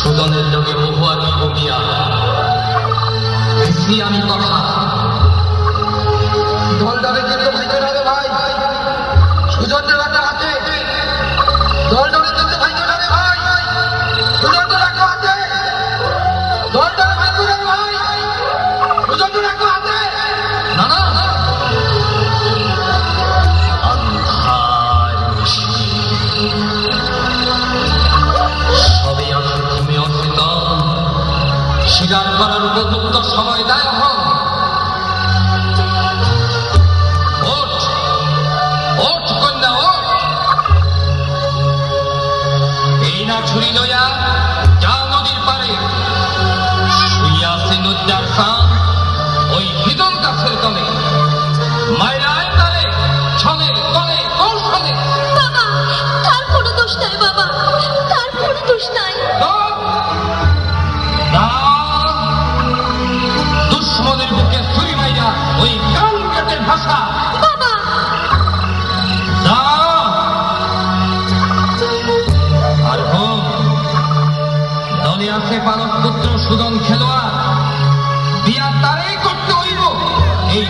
সুজনের লোকে মহুয়াকে বলিয়া আমি কথা দলটারে কিন্তু ভাইকে যাবে ভাই, সুজনের একটা হাতে দলটারে কিন্তু ভাইকে যাবে ভাই, সুজনের একটা হাতে দলটারে ভাইকে যাবে ভাই, সুজনের একটা হাতে। না না আন্ধার সবে আমি ঘুমে অচেতন, স্বীকার করার উপযুক্ত সময় দেয় এখন। ওঠ ওঠ কন্যা ওঠ, এই না ছুরি লইয়া যা নদীর পারে, শুইয়া আছে নদ্যার সান ওই হিদল গাছের তলে, মায়েরায় তারে ছলে তলে কৌশলে। বাবা, তার কোনো দোষ নাই বাবা, তার কোনো দোষ নাই। দুশ্মনের বুকে ছুরি মাইরা ওই কাল কাটের ভাষা বাবা, আর হোক দলে আছে পালক পুত্র সুদন খেলোয়াড়, বিয়া তারেই করতে হইব এই